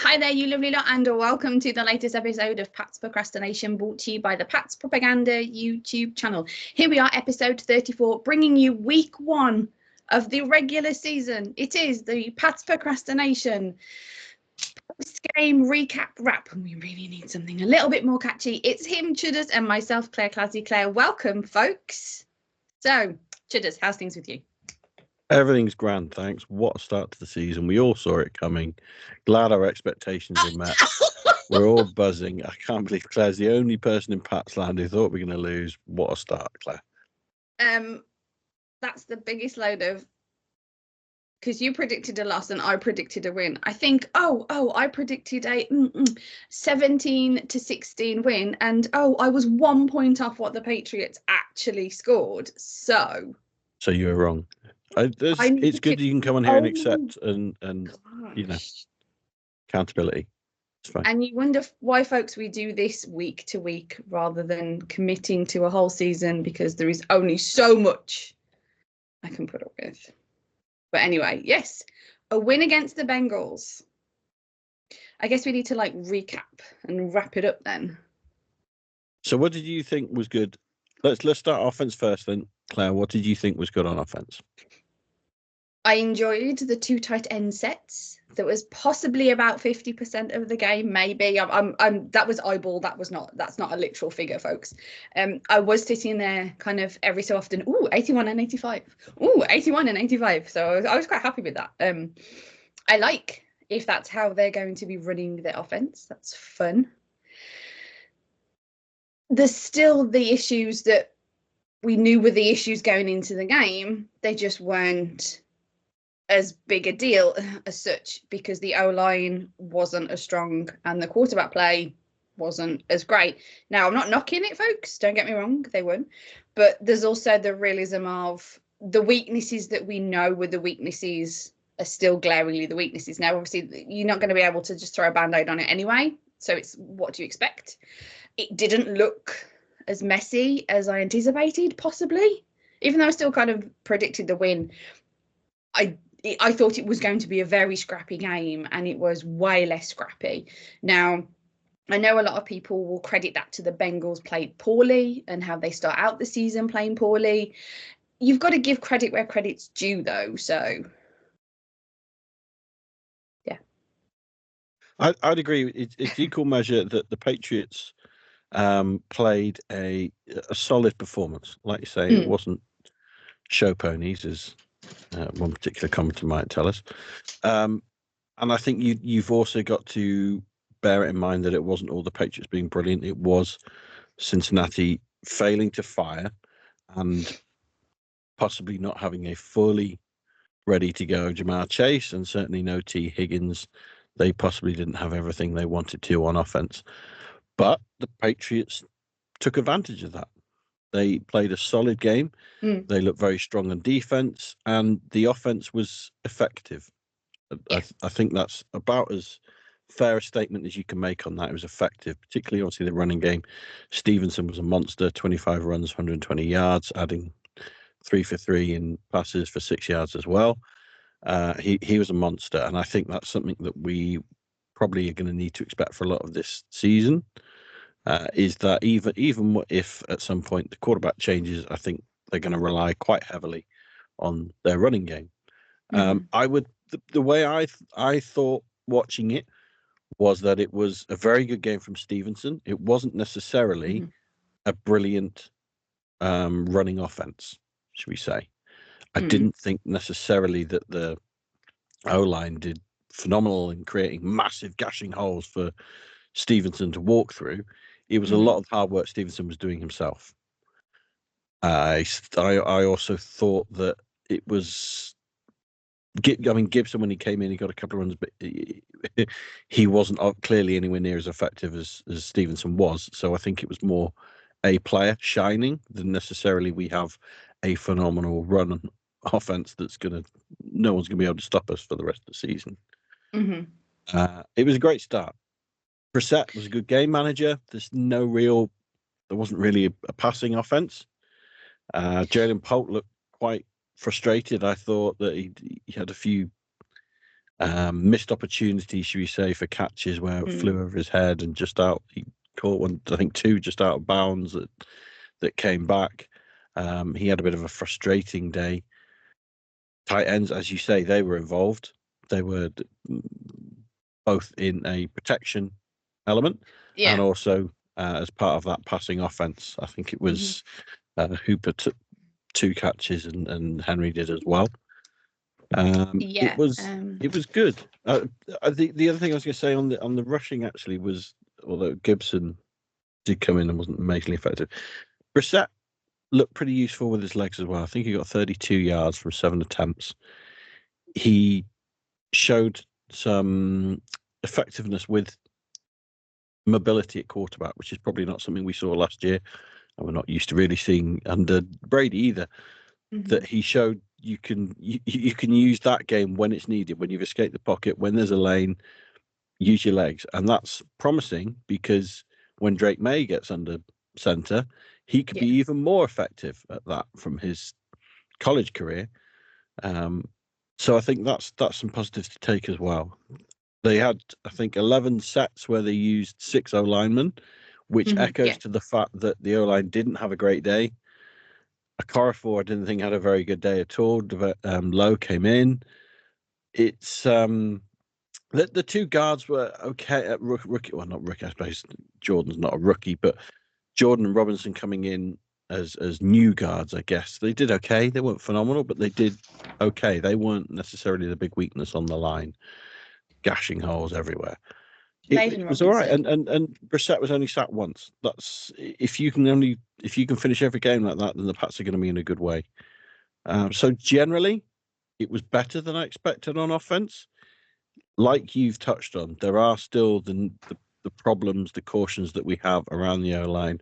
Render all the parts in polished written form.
Hi there, you lovely lot, and welcome to the latest episode of Pat's Procrastination, brought to you by the Pat's Propaganda YouTube channel. Here we are, episode 34, bringing you week one of the regular season. It is the Pat's Procrastination post-game recap wrap, and we really need something a little bit more catchy. It's him, Chudders, and myself, Clazzy Clare. Welcome, folks. So, Chudders, how's things with you? Everything's grand, thanks. What a start to the season. We all saw it coming. Glad our expectations were met. We're all buzzing. I can't believe Claire's the only person in Pat's land who thought we were going to lose. What a start, Claire. That's the biggest load of, because you predicted a loss and I predicted a win. I think, I predicted a 17-16 win, and I was 1 point off what the Patriots actually scored. So you were wrong. It's good you can come on here and accept and you know, accountability. It's fine. And you wonder why, folks, we do this week to week rather than committing to a whole season, because there is only so much I can put up with. But anyway, yes, a win against the Bengals. I guess we need to recap and wrap it up then. So what did you think was good? Let's start offense first then. Claire, what did you think was good on offense? I enjoyed the two tight end sets. That was possibly about 50% of the game, maybe. That was eyeball. That's not a literal figure, folks. I was sitting there kind of every so often. 81 and 85. 81 and 85. So I was quite happy with that. I like if that's how they're going to be running their offense. That's fun. There's still the issues that we knew were the issues going into the game. They just weren't as big a deal as such, because the O-line wasn't as strong and the quarterback play wasn't as great. Now, I'm not knocking it, folks. Don't get me wrong. They weren't. But there's also the realism of the weaknesses that we know were the weaknesses are still glaringly the weaknesses. Now, obviously, you're not going to be able to just throw a Band-Aid on it anyway. So it's, what do you expect? It didn't look as messy as I anticipated, possibly. Even though I still kind of predicted the win, I thought it was going to be a very scrappy game, and it was way less scrappy. Now, I know a lot of people will credit that to the Bengals played poorly and how they start out the season playing poorly. You've got to give credit where credit's due, though. So, yeah. I'd agree. It's equal measure that the Patriots played a solid performance. Like you say, it wasn't show ponies, as one particular commenter might tell us. And I think you've also got to bear it in mind that it wasn't all the Patriots being brilliant. It was Cincinnati failing to fire and possibly not having a fully ready to go Jamar Chase, and certainly no T. Higgins. They possibly didn't have everything they wanted to on offense. But the Patriots took advantage of that. They played a solid game. They looked very strong on defense, and the offense was effective. I think that's about as fair a statement as you can make on that. It was effective, particularly obviously the running game. Stevenson was a monster, 25 runs, 120 yards, adding 3 for 3 in passes for 6 yards as well. He was a monster, and I think that's something that we probably are going to need to expect for a lot of this season. Is that even if at some point the quarterback changes, I think they're going to rely quite heavily on their running game. The way I thought watching it was that it was a very good game from Stevenson. It wasn't necessarily a brilliant running offense, should we say. I didn't think necessarily that the O-line did phenomenal in creating massive gashing holes for Stevenson to walk through. It was a lot of hard work Stevenson was doing himself. I also thought that it was, Gibson, when he came in, he got a couple of runs, but he wasn't clearly anywhere near as effective as Stevenson was. So I think it was more a player shining than necessarily we have a phenomenal run offense no one's going to be able to stop us for the rest of the season. It was a great start. Brissett was a good game manager. There wasn't really a passing offense. Jalen Polk looked quite frustrated. I thought that he had a few Missed opportunities, should we say, for catches where it flew over his head and just out. He caught one, I think two just out of bounds that came back. He had a bit of a frustrating day. Tight ends, as you say, they were involved. They were both in a protection element and also as part of that passing offense. I think it was Hooper took 2 catches and Henry did as well. It was good. The other thing I was going to say on the rushing actually was, although Gibson did come in and wasn't amazingly effective, Brissett looked pretty useful with his legs as well. I think he got 32 yards from 7 attempts. He showed some effectiveness with mobility at quarterback, which is probably not something we saw last year, and we're not used to really seeing under Brady either. That he showed you can use that game when it's needed, when you've escaped the pocket, when there's a lane, use your legs, and that's promising because when Drake May gets under center, he could be even more effective at that from his college career. So I think that's some positives to take as well. They had, I think, 11 sets where they used 6 O-linemen, which echoes to the fact that the O-line didn't have a great day. Okorafor, I didn't think had a very good day at all. Lowe came in. It's the 2 guards were okay at rookie. Well, not rookie. I suppose Jordan's not a rookie, but Jordan and Robinson coming in as new guards, I guess. They did okay. They weren't phenomenal, but they did okay. They weren't necessarily the big weakness on the line, gashing holes everywhere. It was all right. And Brissett was only sat once. That's if you can finish every game like that, then the Pats are going to be in a good way. So generally, it was better than I expected on offense. Like you've touched on, there are still the problems, the cautions that we have around the O-line,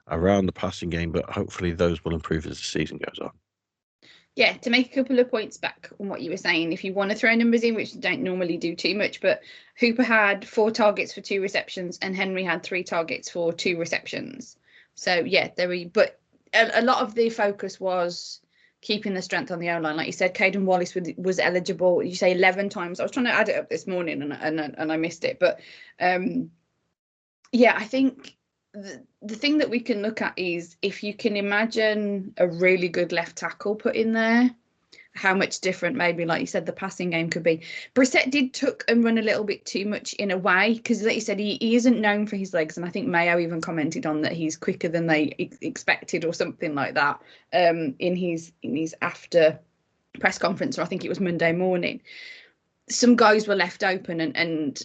around the passing game, but hopefully those will improve as the season goes on. Yeah, to make a couple of points back on what you were saying, if you want to throw numbers in, which don't normally do too much, but Hooper had 4 targets for 2 receptions and Henry had 3 targets for 2 receptions. So yeah, but a lot of the focus was keeping the strength on the O-line. Like you said, Caden Wallace was eligible, you say 11 times. I was trying to add it up this morning and I missed it. But yeah, I think the thing that we can look at is if you can imagine a really good left tackle put in there, how much different maybe, like you said, the passing game could be. Brissett did tuck and run a little bit too much in a way because, like you said, he isn't known for his legs, and I think Mayo even commented on that he's quicker than they expected or something like that in his after press conference, or I think it was Monday morning. Some guys were left open and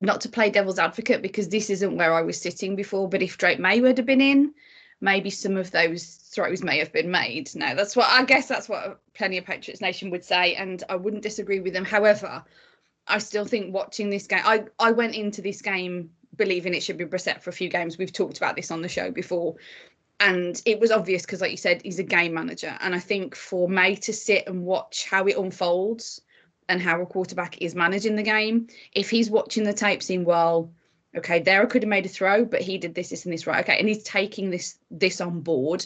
not to play devil's advocate because this isn't where I was sitting before, but if Drake May would have been in, maybe some of those throws may have been made. Now, that's what plenty of Patriots Nation would say, and I wouldn't disagree with them. However, I still think watching this game, I went into this game believing it should be Brissett for a few games. We've talked about this on the show before, and it was obvious because, like you said, he's a game manager, and I think for May to sit and watch how it unfolds and how a quarterback is managing the game, if he's watching the tape saying, well, okay, there I could have made a throw, but he did this, and this, right? Okay, and he's taking this on board.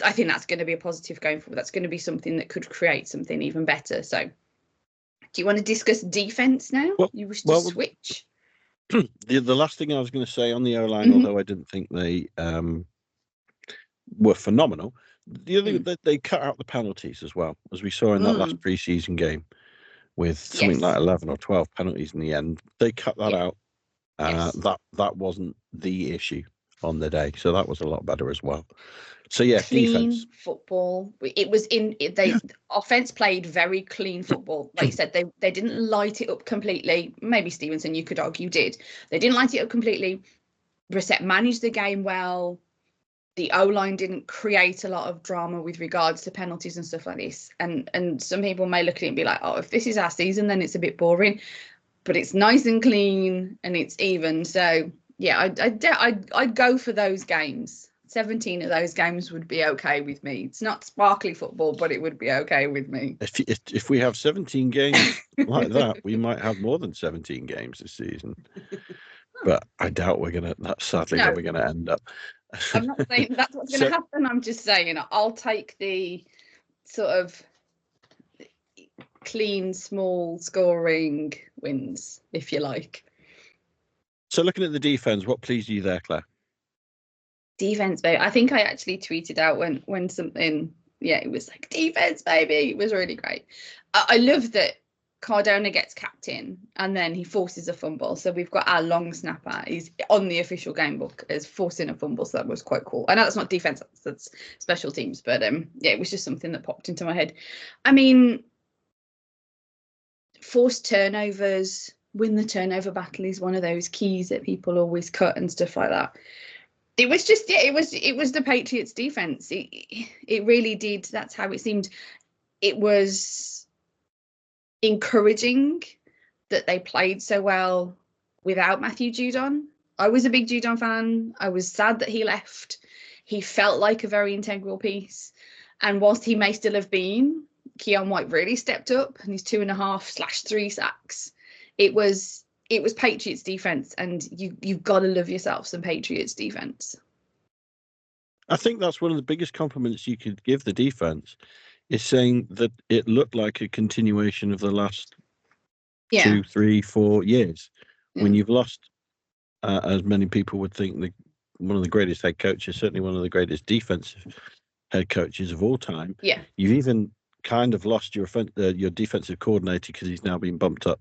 I think that's going to be a positive going forward. That's going to be something that could create something even better. So, do you want to discuss defense now? You wish to switch? The last thing I was going to say on the O-line, although I didn't think they were phenomenal, the other thing that they cut out the penalties as well, as we saw in that last preseason game with something like 11 or 12 penalties in the end. They cut that out. That wasn't the issue on the day, so that was a lot better as well. So yeah, clean defense football. It was offense played very clean football. Like you said, they didn't light it up completely. Maybe Stevenson, you could argue, did. They didn't light it up completely. Brissett managed the game well. The O-line didn't create a lot of drama with regards to penalties and stuff like this. And some people may look at it and be like, oh, if this is our season, then it's a bit boring. But it's nice and clean and it's even. So yeah, I'd go for those games. 17 of those games would be okay with me. It's not sparkly football, but it would be okay with me. If we have 17 games like that, we might have more than 17 games this season. But I doubt that's sadly where we're going to end up. I'm not saying that's what's going to happen. I'm just saying I'll take the sort of clean, small scoring wins, if you like. So looking at the defense, what pleased you there, Claire? Defense, baby. I think I actually tweeted out when something, it was like defense, baby. It was really great. I love that Cardona gets captain and then he forces a fumble. So we've got our long snapper. He's on the official game book as forcing a fumble. So that was quite cool. I know that's not defense, that's special teams, but it was just something that popped into my head. I mean, forced turnovers, win the turnover battle is one of those keys that people always cut and stuff like that. It was just, it was the Patriots defense. It really did. That's how it seemed. It was encouraging that they played so well without Matthew Judon. I was a big Judon fan. I was sad that he left. He felt like a very integral piece. And whilst he may still have been, Keon White really stepped up and his 2.5/3 sacks. It was Patriots defense, and you've got to love yourself some Patriots defense. I think that's one of the biggest compliments you could give the defense, is saying that it looked like a continuation of the last 2, 3, 4 years. When you've lost, as many people would think, one of the greatest head coaches, certainly one of the greatest defensive head coaches of all time. Yeah, you've even kind of lost your defensive coordinator because he's now been bumped up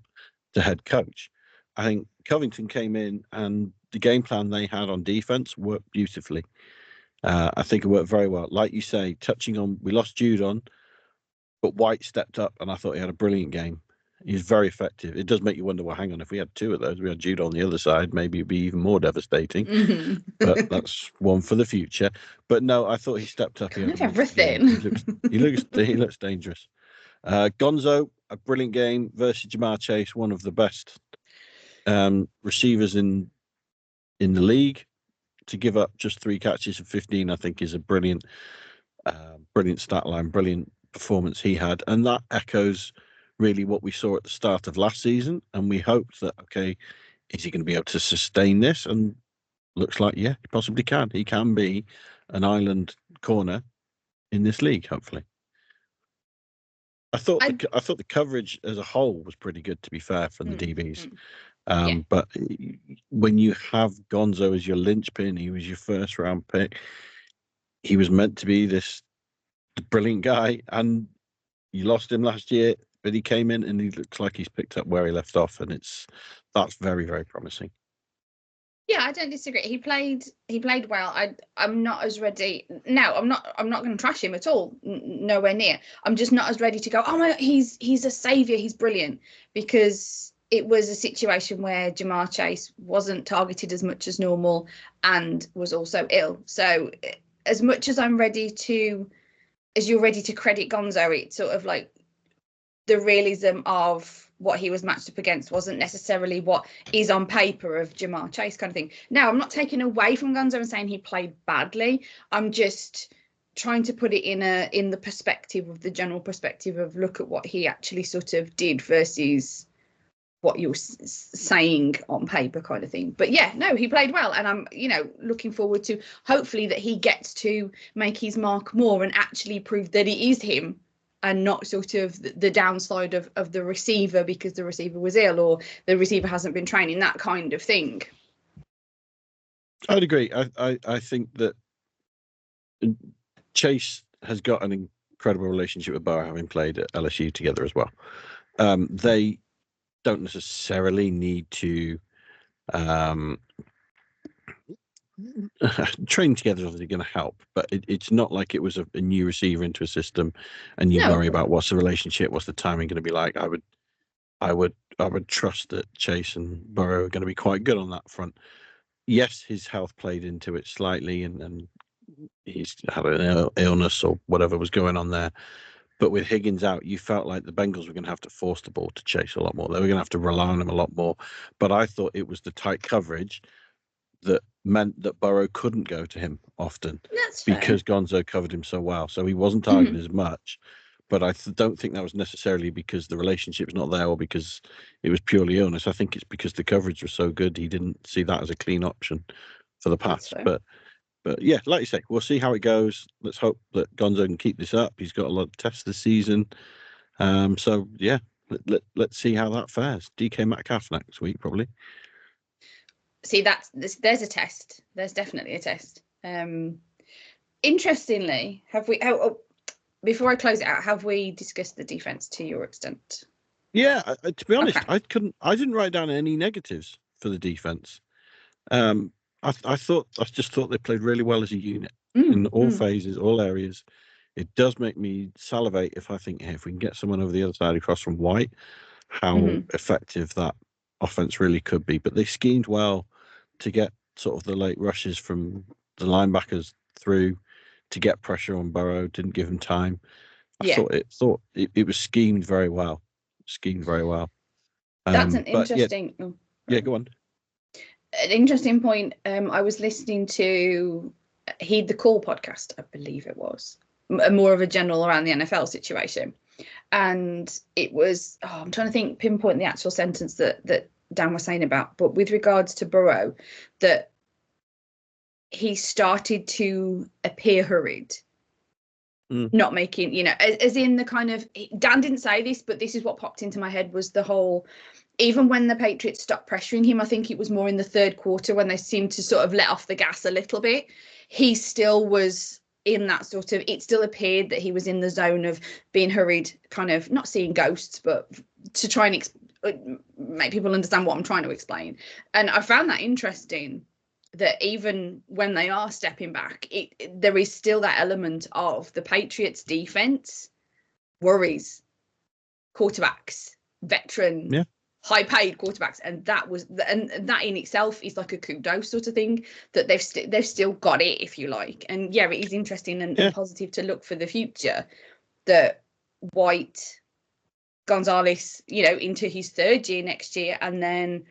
to head coach. I think Covington came in and the game plan they had on defense worked beautifully. I think it worked very well. Like you say, touching on, we lost Judon, but White stepped up and I thought he had a brilliant game. He's very effective. It does make you wonder, well, hang on, if we had two of those, we had Judon on the other side, maybe it'd be even more devastating. Mm-hmm. But that's one for the future. But no, I thought he stepped up. Kind of everything. He looks dangerous. Gonzo, a brilliant game versus Jamar Chase, one of the best receivers in the league. To give up just 3 catches for 15, I think, is a brilliant stat line, brilliant performance he had, and that echoes really what we saw at the start of last season. And we hoped that, okay, is he going to be able to sustain this? And looks like, yeah, he possibly can. He can be an island corner in this league, hopefully. I thought the coverage as a whole was pretty good, to be fair, from the DBs. But when you have Gonzo as your linchpin, he was your first round pick. He was meant to be this brilliant guy, and you lost him last year, but he came in and he looks like he's picked up where he left off, and that's very, very promising. Yeah, I don't disagree. He played well. I'm not as ready. No, I'm not going to trash him at all. Nowhere near. I'm just not as ready to go, oh my God, he's a savior. He's brilliant, because it was a situation where Jamar Chase wasn't targeted as much as normal and was also ill. So as much as you're ready to credit Gonzo, it's sort of like the realism of what he was matched up against wasn't necessarily what is on paper of Jamar Chase kind of thing. Now, I'm not taking away from Gonzo and saying he played badly. I'm just trying to put it in the perspective of the general perspective of look at what he actually sort of did versus what you're saying on paper kind of thing. But yeah, no, he played well, and I'm looking forward to hopefully that he gets to make his mark more and actually prove that it is him and not sort of the downside of the receiver because the receiver was ill or the receiver hasn't been training, that kind of thing. I'd agree. I think that Chase has got an incredible relationship with Burrow, having played at LSU together as well. They don't necessarily need to train together. Is obviously going to help, but it's not like it was a new receiver into a system and you worry about what's the relationship, what's the timing going to be like. I would trust that Chase and Burrow are going to be quite good on that front. Yes, his health played into it slightly, and he's had an illness or whatever was going on there. But with Higgins out, you felt like the Bengals were going to have to force the ball to Chase a lot more. They were going to have to rely on him a lot more. But I thought it was the tight coverage that meant that Burrow couldn't go to him often. That's fair. Because Gonzo covered him so well. So he wasn't targeted as much. But I don't think that was necessarily because the relationship's not there or because it was purely illness. I think it's because the coverage was so good, he didn't see that as a clean option for the pass. But yeah, like you say, we'll see how it goes. Let's hope that Gonzo can keep this up. He's got a lot of tests this season. So yeah, let's see how that fares. DK Metcalf next week probably. See, there's a test. There's definitely a test. Interestingly, have we? Before I close it out, have we discussed the defense to your extent? Yeah, to be honest, Okay. I didn't write down any negatives for the defense. I just thought they played really well as a unit in all phases, all areas. It does make me salivate if I think, hey, if we can get someone over the other side across from White, how effective that offense really could be. But they schemed well to get sort of the late rushes from the linebackers through to get pressure on Burrow. Didn't give him time. I thought it was schemed very well. Schemed very well. That's an But interesting. Yeah, go on. An interesting point. I was listening to Heed the Call podcast, I believe it was, more of a general around the NFL situation. And it was, I'm trying to pinpoint the actual sentence that Dan was saying about, but with regards to Burrow, that he started to appear hurried. Not making, as in the kind of, Dan didn't say this, but this is what popped into my head, was the whole, even when the Patriots stopped pressuring him, I think it was more in the third quarter when they seemed to sort of let off the gas a little bit, he still was in that sort of, it still appeared that he was in the zone of being hurried, kind of not seeing ghosts, but to try and make people understand what I'm trying to explain. And I found that interesting, that even when they are stepping back, there is still that element of the Patriots defense worries quarterbacks, veteran, high-paid quarterbacks, and that in itself is like a kudos sort of thing, that they've still got it, if you like. And yeah, it is interesting and positive to look for the future that White, Gonzalez, into his third year next year, and then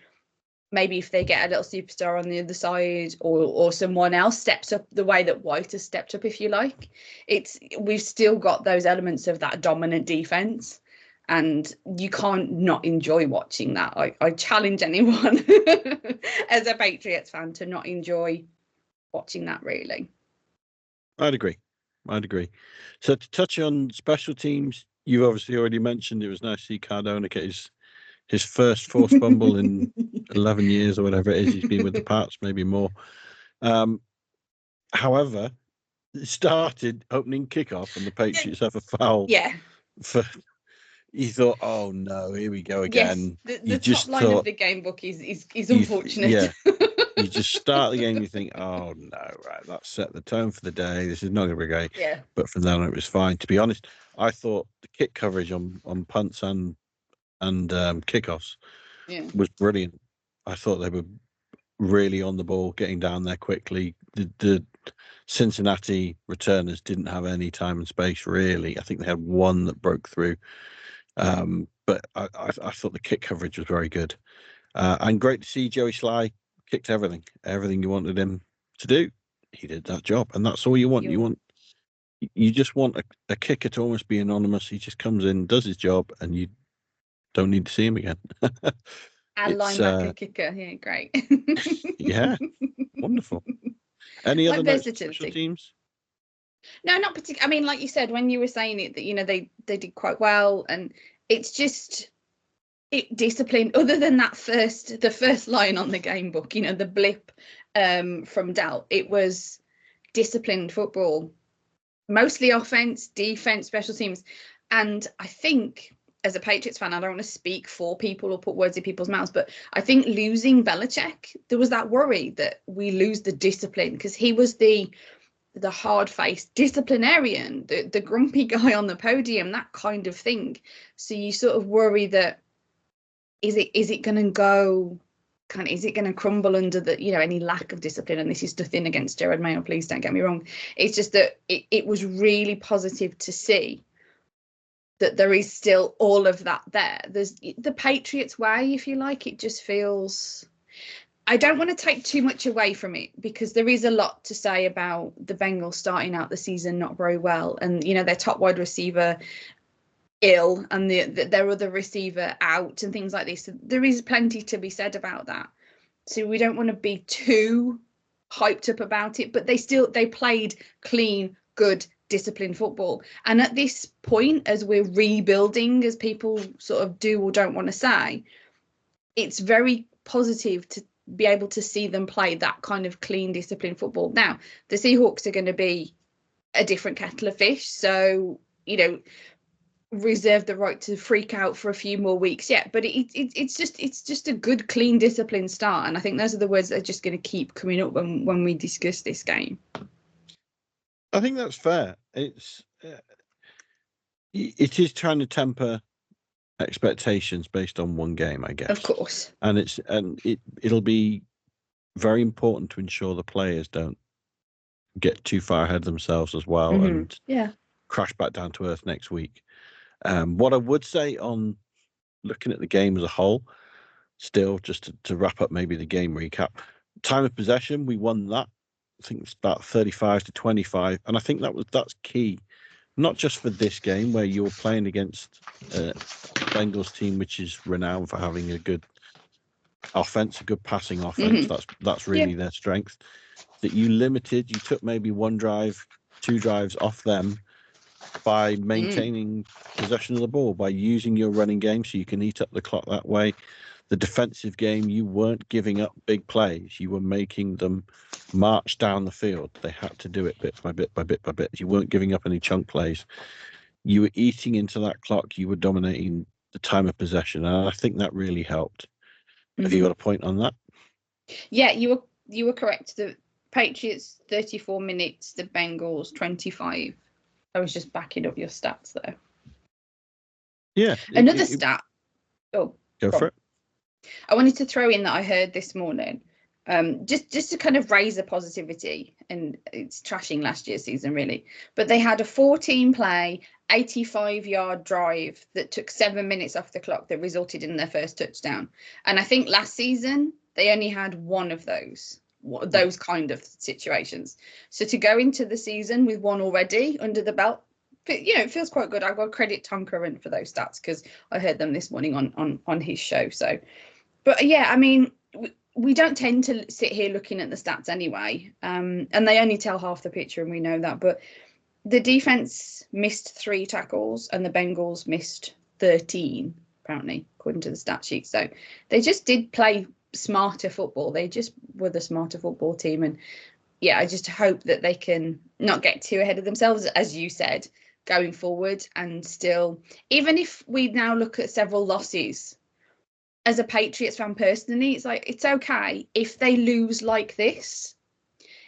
maybe if they get a little superstar on the other side, or someone else steps up the way that White has stepped up, if you like, we've still got those elements of that dominant defense, and you can't not enjoy watching that. I challenge anyone as a Patriots fan to not enjoy watching that, really. I'd agree. So to touch on special teams, you obviously already mentioned it was nice to see Cardona get his first forced fumble in 11 years or whatever it is he's been with the Pats, maybe more. However, it started opening kickoff and the Patriots have a foul. Yeah. You thought, oh no, here we go again. Yes, the top line of the game book is unfortunate. Yeah. You just start the game, you think, oh no, right, that's set the tone for the day. This is not going to be great. Yeah. But from then on, it was fine. To be honest, I thought the kick coverage on punts and kickoffs was brilliant. I thought they were really on the ball, getting down there quickly. The Cincinnati returners didn't have any time and space, really. I think they had one that broke through. But I thought the kick coverage was very good. And great to see Joey Sly kicked everything you wanted him to do. He did that job, and that's all you want. You just want a kicker to almost be anonymous. He just comes in, does his job, and you don't need to see him again. A linebacker kicker, yeah, great. Yeah, wonderful. Any other notes for special teams? No, not particularly. I mean, like you said, when you were saying it, that they did quite well, and it's just discipline. Other than the first line on the game book, the blip from Dell, it was disciplined football, mostly offense, defense, special teams. And I think, as a Patriots fan, I don't want to speak for people or put words in people's mouths, but I think losing Belichick, there was that worry that we lose the discipline, because he was the hard-faced disciplinarian, the grumpy guy on the podium, that kind of thing. So you sort of worry that is it going to go is it going to crumble under the any lack of discipline? And this is nothing against Jared Mayo, please don't get me wrong. It's just that it was really positive to see that there is still all of that there. There's the Patriots way, if you like. It just feels, I don't want to take too much away from it, because there is a lot to say about the Bengals starting out the season not very well, and their top wide receiver ill, and their other receiver out, and things like this. So there is plenty to be said about that. So we don't want to be too hyped up about it, but they played clean, good disciplined football. And at this point, as we're rebuilding, as people sort of do or don't want to say, it's very positive to be able to see them play that kind of clean, disciplined football. Now, the Seahawks are going to be a different kettle of fish. So, reserve the right to freak out for a few more weeks yet, but it's just a good, clean, disciplined start, and I think those are the words that are just going to keep coming up when we discuss this game. I think that's fair. It is trying to temper expectations based on one game, I guess, of course, and it'll be very important to ensure the players don't get too far ahead of themselves as well, and crash back down to earth next week. What I would say on looking at the game as a whole, still just to wrap up maybe the game recap, time of possession, we won that. I think it's about 35-25, and I think that's key, not just for this game where you're playing against a Bengals team which is renowned for having a good offense, a good passing offense. That's really their strength. That you took maybe one drive, two drives off them by maintaining possession of the ball, by using your running game so you can eat up the clock that way. The defensive game, you weren't giving up big plays. You were making them march down the field. They had to do it bit by bit by bit by bit. You weren't giving up any chunk plays. You were eating into that clock. You were dominating the time of possession. And I think that really helped. Have you got a point on that? Yeah, you were correct. The Patriots 34 minutes, the Bengals 25. I was just backing up your stats there. Yeah. Another stat. Oh, go for it. I wanted to throw in that I heard this morning, just to kind of raise the positivity, and it's trashing last year's season really, but they had a 14-play, 85-yard drive that took 7 minutes off the clock that resulted in their first touchdown. And I think last season they only had one of those kind of situations. So to go into the season with one already under the belt, it feels quite good. I've got to credit Tom Curran for those stats because I heard them this morning on his show. So, but yeah, I mean, we don't tend to sit here looking at the stats anyway, and they only tell half the picture, and we know that. But the defense missed 3 tackles, and the Bengals missed 13, apparently, according to the stat sheet. So they just did play smarter football. They just were the smarter football team, and yeah, I just hope that they can not get too ahead of themselves, as you said, going forward, and still, even if we now look at several losses, as a Patriots fan personally, it's like, it's okay if they lose like this,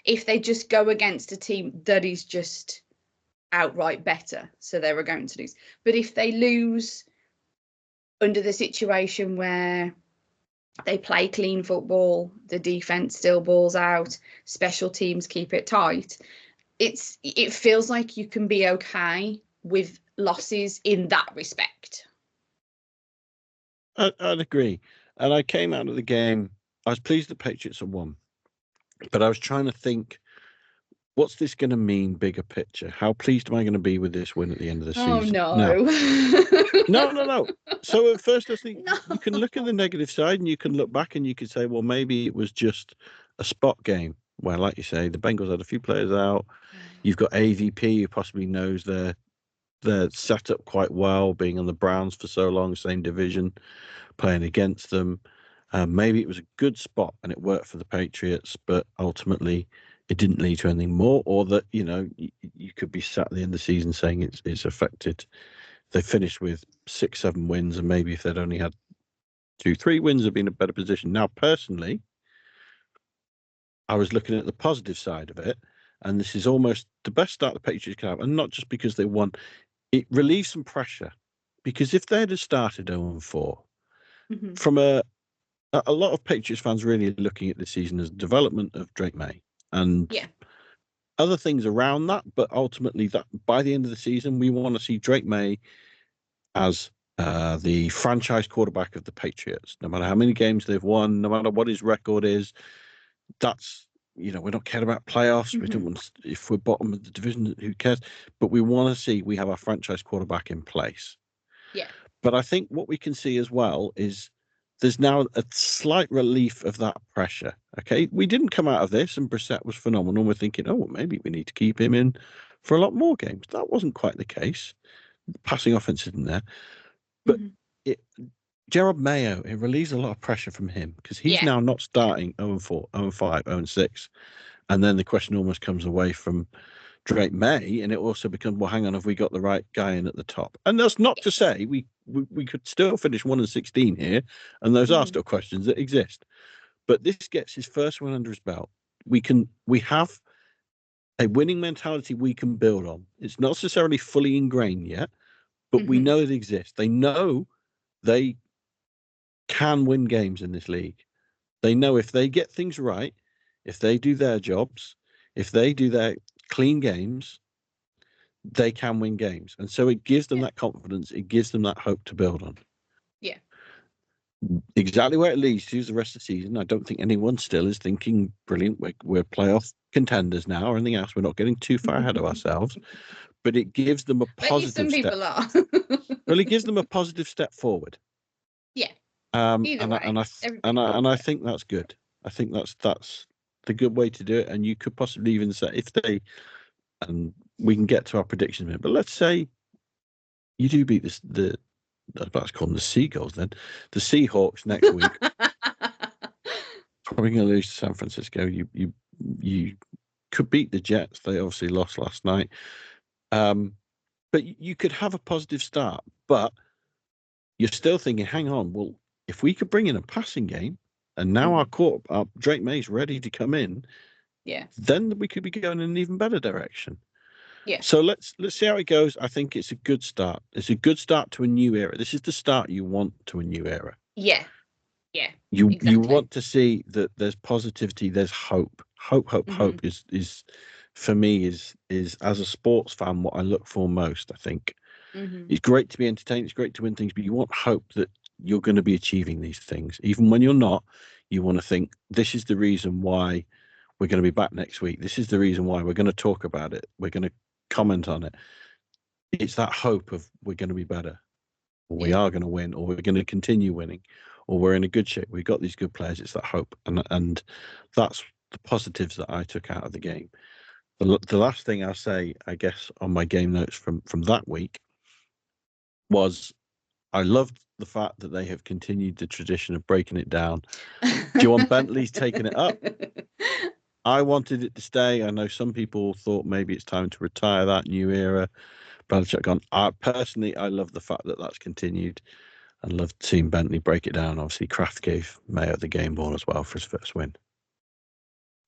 if they just go against a team that is just outright better, so they were going to lose. But if they lose under the situation where they play clean football, the defense still balls out, special teams keep it tight, it feels like you can be okay with losses in that respect. I'd agree. And I came out of the game, I was pleased the Patriots had won, but I was trying to think, what's this going to mean bigger picture? How pleased am I going to be with this win at the end of the season? Oh, no. No. So at first I think you can look at the negative side and you can look back and you could say, well, maybe it was just a spot game where, like you say, the Bengals had a few players out. You've got AVP who possibly knows they're set up quite well, being on the Browns for so long, same division, playing against them. Maybe it was a good spot and it worked for the Patriots, but ultimately it didn't lead to anything more, or that, you could be sat at the end of the season saying it's affected. They finished with 6-7 wins, and maybe if they'd only had 2-3 wins, they'd be in a better position. Now, personally, I was looking at the positive side of it, and this is almost the best start the Patriots can have, and not just because they won. It relieves some pressure, because if they'd have started 0-4, from a lot of Patriots fans really looking at this season as development of Drake May and other things around that, but ultimately that by the end of the season, we want to see Drake May as the franchise quarterback of the Patriots. No matter how many games they've won, no matter what his record is, that's, we're not caring about playoffs. We don't want to, if we're bottom of the division, who cares? But we want to see we have our franchise quarterback in place. Yeah. But I think what we can see as well is there's now a slight relief of that pressure. Okay, we didn't come out of this, and Brissett was phenomenal. We're thinking, oh, well, maybe we need to keep him in for a lot more games. That wasn't quite the case. The passing offense isn't there. But Gerard Mayo, it relieves a lot of pressure from him because he's now not starting 0-4, 0-5, 0-6. And then the question almost comes away from Drake May, and it also becomes, well, hang on, have we got the right guy in at the top? And that's not to say we could still finish 1-16 here, and those are still questions that exist. But this gets his first one under his belt. We have a winning mentality we can build on. It's not necessarily fully ingrained yet, but we know it exists. They know they can win games in this league. They know if they get things right, if they do their jobs, if they do their clean games, they can win games. And so it gives them that confidence. It gives them that hope to build on. Yeah. Exactly where it leads to is the rest of the season. I don't think anyone still is thinking, brilliant, we're playoff contenders now or anything else. We're not getting too far ahead of ourselves. But it gives them a positive some step. people are. Well, it gives them a positive step forward. Yeah. Either way, I think that's good. I think that's the good way to do it. And you could possibly even say if they, and we can get to our predictions in a minute, but let's say you do beat the I was about to call them the Seagulls then, the Seahawks next week. Probably going to lose to San Francisco. You could beat the Jets. They obviously lost last night. But you could have a positive start, but you're still thinking, hang on, well, if we could bring in a passing game, and now our Drake May's ready to come in, then we could be going in an even better direction. Yeah. So let's see how it goes. I think it's a good start. It's a good start to a new era. This is the start you want to a new era. Yeah. Yeah. You want to see that there's positivity, there's hope. Hope is for me is as a sports fan what I look for most. I think it's great to be entertained, it's great to win things, but you want hope that you're going to be achieving these things. Even when you're not, you want to think this is the reason why we're going to be back next week. This is the reason why we're going to talk about it. We're going to comment on it. It's that hope of we're going to be better, or we are going to win, or we're going to continue winning, or we're in a good shape. We've got these good players. It's that hope, and that's the positives that I took out of the game. The last thing I'll say, I guess, on my game notes from that week was I loved the fact that they have continued the tradition of breaking it down. John Bentley's taken it up. I wanted it to stay. I know some people thought maybe it's time to retire that new era. Belichick gone. I love the fact that that's continued. I love seeing Bentley break it down. Obviously, Kraft gave Mayo the game ball as well for his first win.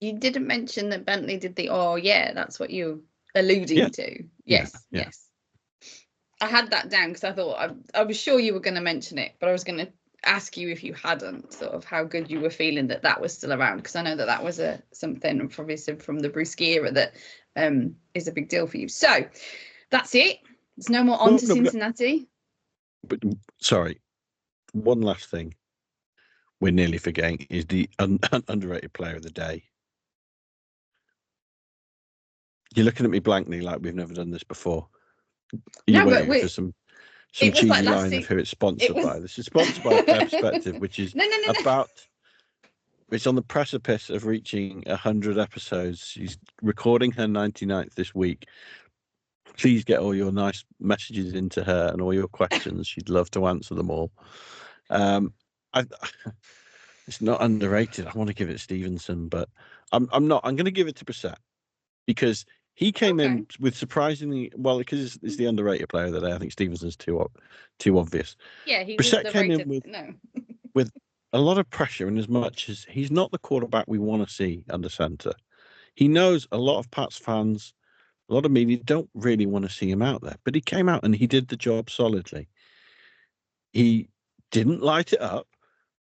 You didn't mention that Bentley did that's what you're alluding to. Yes. I had that down because I thought I was sure you were going to mention it, but I was going to ask you if you hadn't, sort of how good you were feeling that was still around, because I know that was something probably from the Bruschi era that is a big deal for you. So that's it. There's no more on to Cincinnati. But sorry, one last thing we're nearly forgetting is the underrated player of the day. You're looking at me blankly like we've never done this before. You're waiting for some cheesy line of who it's sponsored by. This is sponsored by Player Perspective, which is it's on the precipice of reaching 100 episodes. She's recording her 99th this week. Please get all your nice messages into her and all your questions. She'd love to answer them all. It's not underrated. I want to give it Stevenson, but I'm not. I'm going to give it to Brissett because he came in with surprisingly because it's the underrated player of the day. I think Stevenson's too obvious. Yeah, he Brissett was came in with a lot of pressure, and as much as he's not the quarterback we want to see under center, he knows a lot of Pats fans, a lot of media don't really want to see him out there, but he came out and he did the job solidly. He didn't light it up,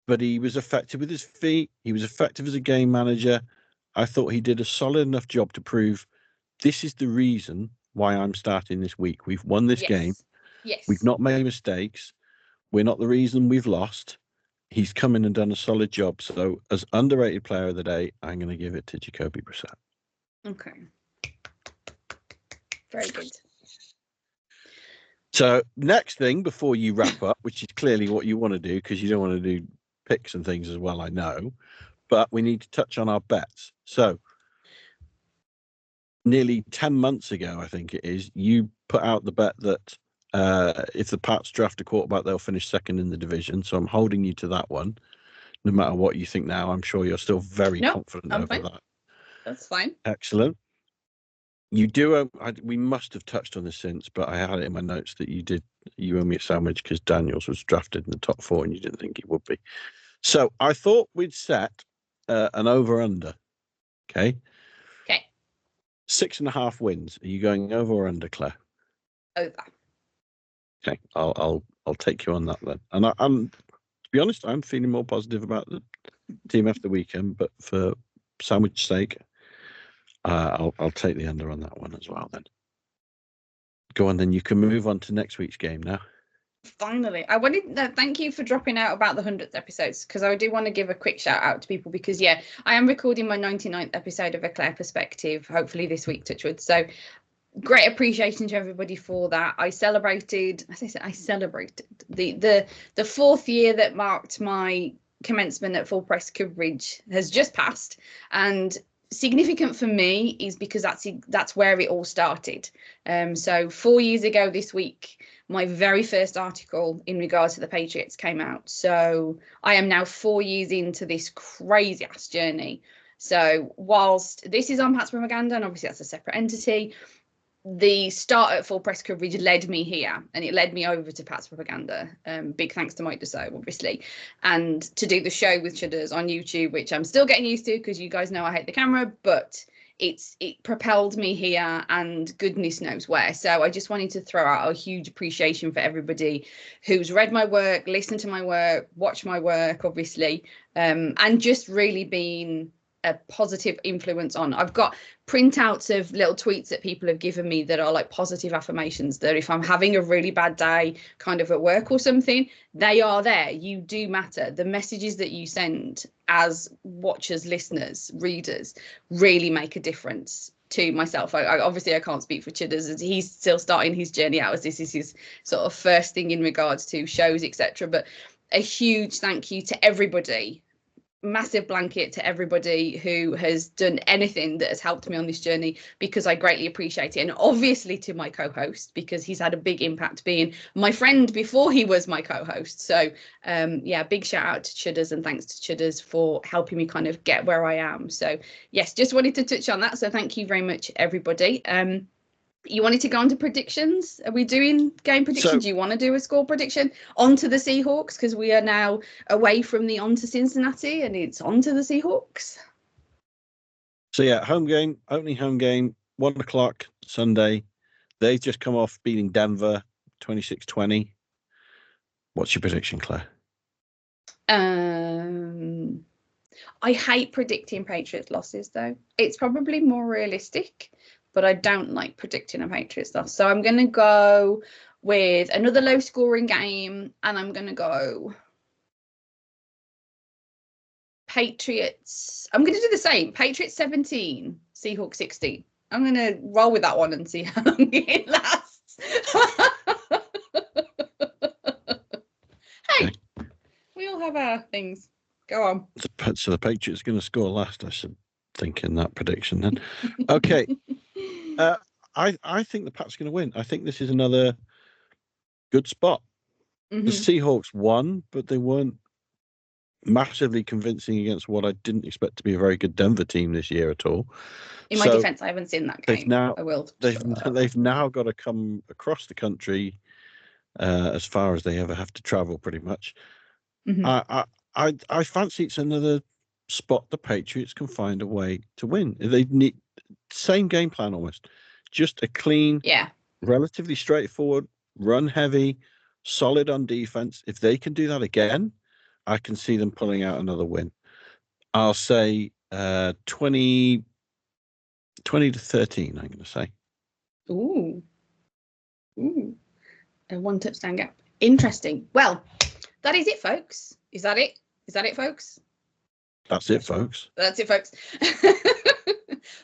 but he was effective with his feet. He was effective as a game manager. I thought he did a solid enough job to prove this is the reason why I'm starting this week. We've won this game. Yes. We've not made mistakes. We're not the reason we've lost. He's come in and done a solid job. So as underrated player of the day, I'm going to give it to Jacoby Brissett. Okay. Very good. So next thing before you wrap up, which is clearly what you want to do because you don't want to do picks and things as well, I know, but we need to touch on our bets. So nearly 10 months ago, I think it is, you put out the bet that if the Pats draft a quarterback, they'll finish second in the division. So I'm holding you to that one. No matter what you think now, I'm sure you're still very confident I'm over fine. that. That's fine. Excellent. You do. We must have touched on this since, but I had it in my notes that you owe me a sandwich because Daniels was drafted in the top 4 and you didn't think he would be. So I thought we'd set an over-under. Okay. Okay. 6.5 wins. Are you going over or under, Claire? Over. Okay. I'll take you on that then. And I'm, to be honest, I'm feeling more positive about the team after the weekend, but for sandwich sake, I'll take the under on that one as well then. Go on then. You can move on to next week's game now. Finally, I wanted to thank you for dropping out about the 100th episodes, because I do want to give a quick shout out to people, because I am recording my 99th episode of A Claire Perspective, hopefully this week, touch wood. So great appreciation to everybody for that. I celebrated the 4th year that marked my commencement at full press coverage has just passed, and significant for me is because that's where it all started. So 4 years ago this week, my very first article in regards to the Patriots came out. So I am now 4 years into this crazy ass journey. So whilst this is on Pat's Propaganda, and obviously that's a separate entity, the start at full press coverage led me here, and it led me over to Pat's Propaganda. Big thanks to Mike Dussault, obviously, and to do the show with Chudders on YouTube, which I'm still getting used to because you guys know I hate the camera, but it propelled me here, and goodness knows where. So I just wanted to throw out a huge appreciation for everybody who's read my work, listened to my work, watched my work, obviously, and just really been a positive influence on. I've got printouts of little tweets that people have given me that are like positive affirmations, that if I'm having a really bad day kind of at work or something, they are there. You do matter. The messages that you send as watchers, listeners, readers really make a difference to myself. I obviously I can't speak for Chudders, as he's still starting his journey out, as this is his sort of first thing in regards to shows, etc. But a huge thank you to everybody, massive blanket to everybody who has done anything that has helped me on this journey, because I greatly appreciate it. And obviously to my co-host, because he's had a big impact being my friend before he was my co-host. So big shout out to Chudders, and thanks to Chudders for helping me kind of get where I am. So yes, just wanted to touch on that. So thank you very much, everybody. You wanted to go on to predictions? Are we doing game predictions? So, do you want to do a score prediction onto the Seahawks? Because we are now away from the on to Cincinnati, and it's on to the Seahawks. So opening home game, 1 o'clock Sunday. They've just come off beating Denver 26-20. What's your prediction, Claire? I hate predicting Patriots losses, though. It's probably more realistic, but I don't like predicting a Patriots loss. So I'm going to go with another low-scoring game, and I'm going to go Patriots. I'm going to do the same. Patriots 17, Seahawks 16. I'm going to roll with that one and see how long it lasts. Hey, we all have our things. Go on. So the Patriots are going to score last, I should think, in that prediction then. Okay. I think the Pats are going to win. I think this is another good spot. The Seahawks won, but they weren't massively convincing against what I didn't expect to be a very good Denver team this year at all. In my defense, I haven't seen that game. They've now got to come across the country as far as they ever have to travel, pretty much. I fancy it's another spot the Patriots can find a way to win. They need same game plan almost, just a clean, relatively straightforward, run heavy, solid on defense. If they can do that again, I can see them pulling out another win. I'll say 20 to 13. I'm going to say. Ooh, a 1 touchdown gap. Interesting. Well, that is it, folks. Is that it? Is that it, folks? That's it, folks. That's it, folks.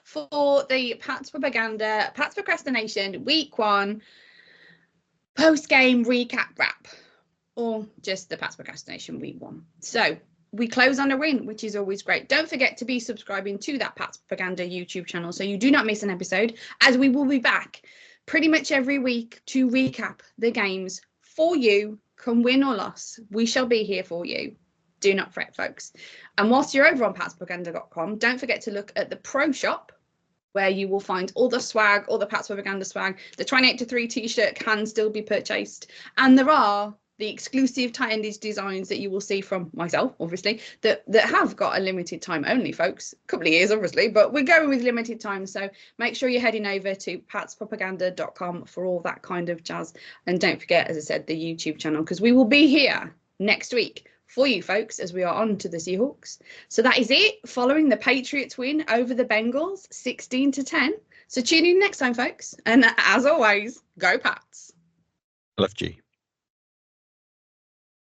For the Pat's Propaganda, Pat's Procrastination, week 1, post-game recap wrap, or just the Pat's Procrastination week 1. So we close on a win, which is always great. Don't forget to be subscribing to that Pat's Propaganda YouTube channel so you do not miss an episode, as we will be back pretty much every week to recap the games for you. Come win or loss, we shall be here for you. Do not fret, folks. And whilst you're over on patspropaganda.com, don't forget to look at the Pro Shop, where you will find all the swag, all the Pat's Propaganda swag. The 28-3 t-shirt can still be purchased. And there are the exclusive tight-ended designs that you will see from myself, obviously, that have got a limited time only, folks. A couple of years, obviously, but we're going with limited time. So make sure you're heading over to patspropaganda.com for all that kind of jazz. And don't forget, as I said, the YouTube channel, because we will be here next week for you, folks, as we are on to the Seahawks. So that is it, following the Patriots win over the Bengals, 16-10. So tune in next time, folks. And as always, go Pats. LFG.